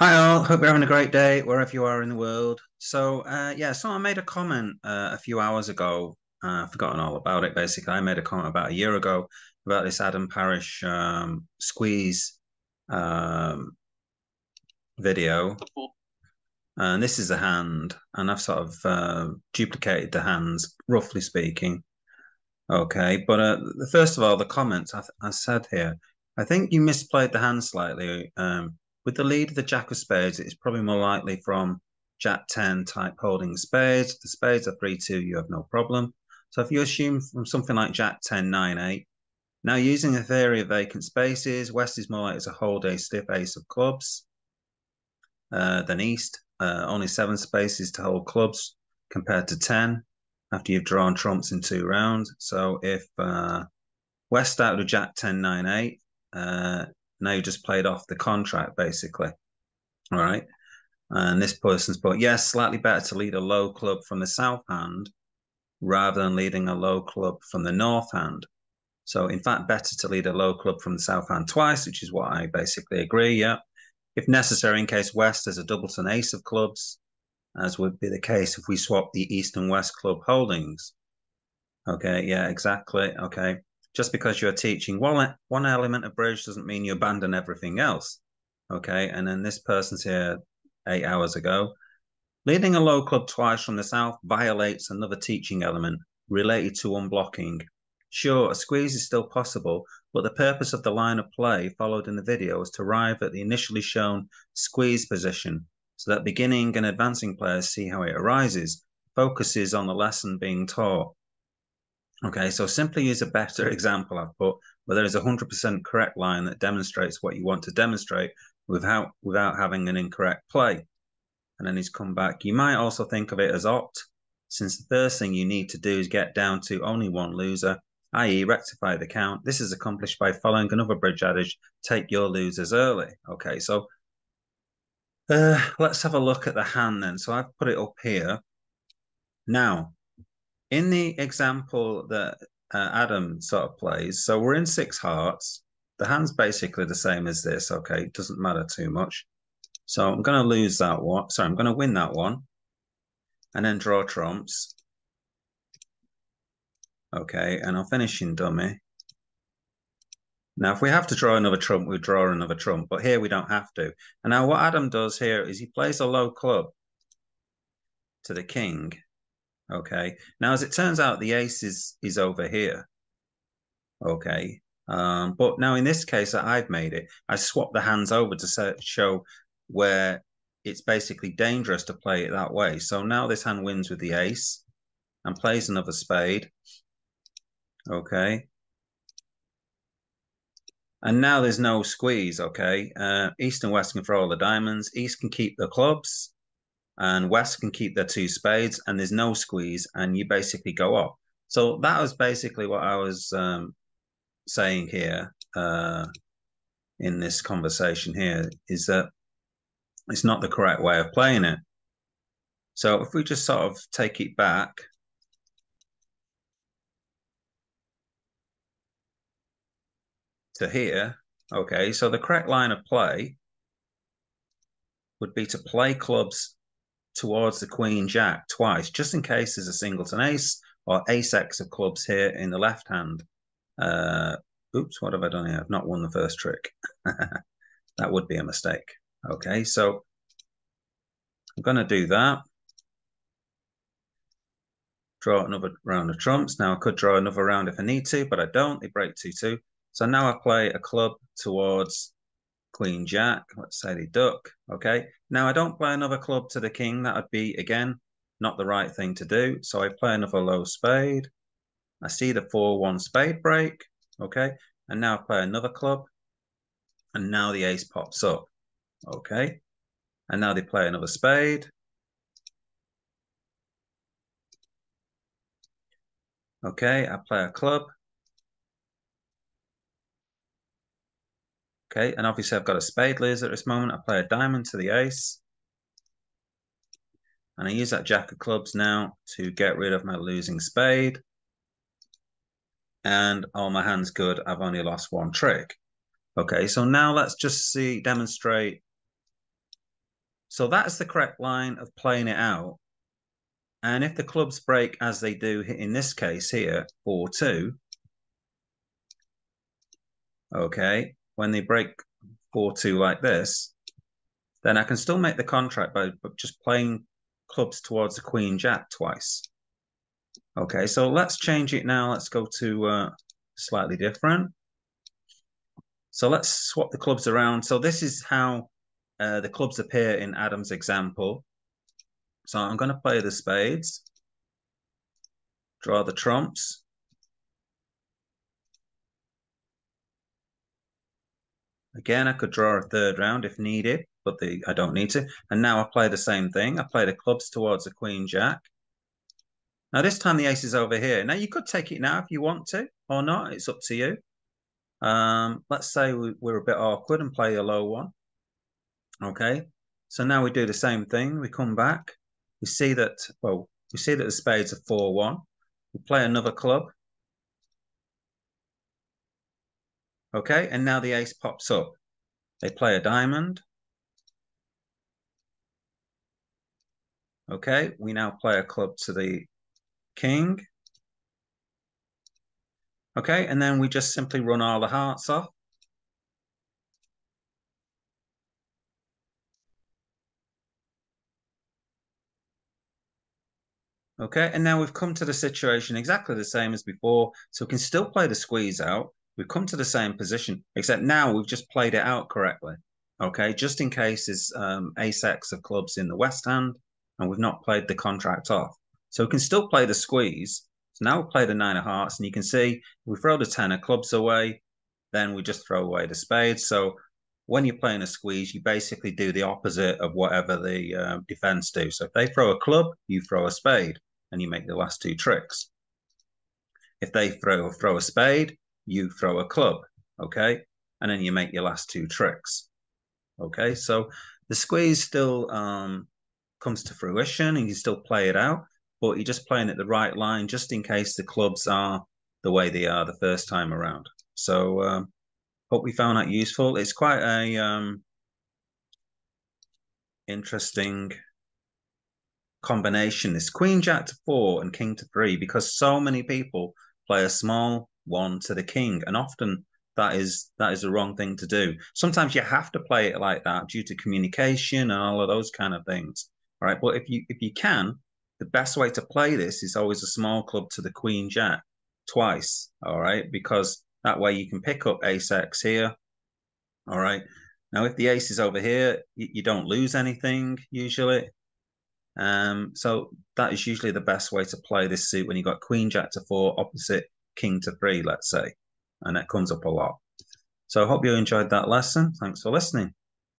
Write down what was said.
Hi all, hope you're having a great day wherever you are in the world. Yeah, so I made a comment a few hours ago. I've forgotten all about it basically. I made a comment about a year ago about this Adam Parrish squeeze um, video. And this is a hand, and I've sort of duplicated the hands, roughly speaking. Okay, but first of all, the comments I said here, I think you misplayed the hand slightly. With the lead of the Jack of Spades, it's probably more likely from Jack 10 type holding spades. The spades are 3-2, you have no problem. So if you assume from something like Jack 10, 9, 8, now using a theory of vacant spaces, West is more likely to hold a stiff ace of clubs than East. Only 7 spaces to hold clubs compared to 10 after you've drawn trumps in 2 rounds. So if West started with Jack 10, 9, 8, now you just played off the contract basically. All right. And this person's put, yes, slightly better to lead a low club from the south hand rather than leading a low club from the north hand. So, in fact, better to lead a low club from the south hand twice, which is what I basically agree. Yeah. If necessary, in case West has a doubleton ace of clubs, as would be the case if we swap the East and West club holdings. Okay, yeah, exactly. Okay. Just because you're teaching one element of bridge doesn't mean you abandon everything else. Okay, and then this person's here 8 hours ago. Leading a low club twice from the south violates another teaching element related to unblocking. Sure, a squeeze is still possible, but the purpose of the line of play followed in the video is to arrive at the initially shown squeeze position so that beginning and advancing players see how it arises, focuses on the lesson being taught. Okay, so simply use a better example I've put where there is a 100% correct line that demonstrates what you want to demonstrate without having an incorrect play. And then he's come back. You might also think of it as opt, since the first thing you need to do is get down to only one loser, i.e. rectify the count. This is accomplished by following another bridge adage, take your losers early. Okay, so let's have a look at the hand then. So I've put it up here. Now, in the example that Adam sort of plays, so we're in 6 hearts. The hand's basically the same as this. Okay, it doesn't matter too much. So I'm going to lose that one. Sorry, I'm going to win that one and then draw trumps. Okay, and I'll finish in dummy. Now, if we have to draw another trump, we draw another trump, but here we don't have to. And now what Adam does here is he plays a low club to the king. Okay, now as it turns out, the ace is over here. Okay, but now in this case that I've made it, I swapped the hands over to show where it's basically dangerous to play it that way. So now this hand wins with the ace and plays another spade. Okay. And now there's no squeeze, okay? East and West can throw all the diamonds. East can keep the clubs, and West can keep their 2 spades, and there's no squeeze, and you basically go off. So that was basically what I was saying here in this conversation here, is that it's not the correct way of playing it. So if we just sort of take it back to here, okay, so the correct line of play would be to play clubs towards the queen jack twice, just in case there's a singleton ace or ace x of clubs here in the left hand. Oops, what have I done here? I've not won the first trick. That would be a mistake. Okay, so I'm going to do that. Draw another round of trumps. Now I could draw another round if I need to, but I don't. They break 2-2. So now I play a club towards queen jack. Let's say they duck. Okay. Now I don't play another club to the king. That would be, again, not the right thing to do. So I play another low spade. I see the 4-1 spade break. Okay. And now I play another club. And now the ace pops up. Okay. And now they play another spade. Okay. I play a club. Okay. And obviously I've got a spade loser at this moment. I play a diamond to the ace. And I use that jack of clubs now to get rid of my losing spade. And all my hands good. I've only lost one trick. Okay, so now let's just demonstrate So that's the correct line of playing it out. And if the clubs break as they do in this case here, 4-2, okay, when they break 4-2 like this, then I can still make the contract by just playing clubs towards the Queen Jack twice. Okay, so let's change it now. Let's go to slightly different. So let's swap the clubs around. So this is how the clubs appear in Adam's example. So I'm going to play the spades, draw the trumps. Again, I could draw a third round if needed, but I don't need to. And now I play the same thing. I play the clubs towards the Queen Jack. Now this time the ace is over here. Now you could take it now if you want to or not. It's up to you. Let's say we're a bit awkward and play a low one. Okay, so now we do the same thing. We come back. We see that, well, we see that the spades are 4-1. We play another club. Okay, and now the ace pops up. They play a diamond. Okay, we now play a club to the king. Okay, and then we just simply run all the hearts off. Okay, and now we've come to the situation exactly the same as before. So we can still play the squeeze out. We've come to the same position, except now we've just played it out correctly. Okay, just in case is ace-x of clubs in the west hand, and we've not played the contract off. So we can still play the squeeze. So now we play the 9 of hearts, and you can see we throw the 10 of clubs away, then we just throw away the spades. So when you're playing a squeeze, you basically do the opposite of whatever the defense do. So if they throw a club, you throw a spade, and you make the last two tricks. If they throw a spade, you throw a club, okay? And then you make your last two tricks, okay? So the squeeze still comes to fruition and you still play it out, but you're just playing it the right line just in case the clubs are the way they are the first time around. So hope we found that useful. It's quite a interesting combination, this Queen Jack to 4 and King to 3, because so many people play a small one to the king, and often that is the wrong thing to do. Sometimes you have to play it like that due to communication and all of those kind of things. All right, but if you can, the best way to play this is always a small club to the Queen Jack twice. All right, because that way you can pick up ace-x here. All right. Now, if the ace is over here, you don't lose anything usually. So that is usually the best way to play this suit when you've got Queen Jack to 4 opposite King to 3, let's say. And that comes up a lot. So I hope you enjoyed that lesson. Thanks for listening.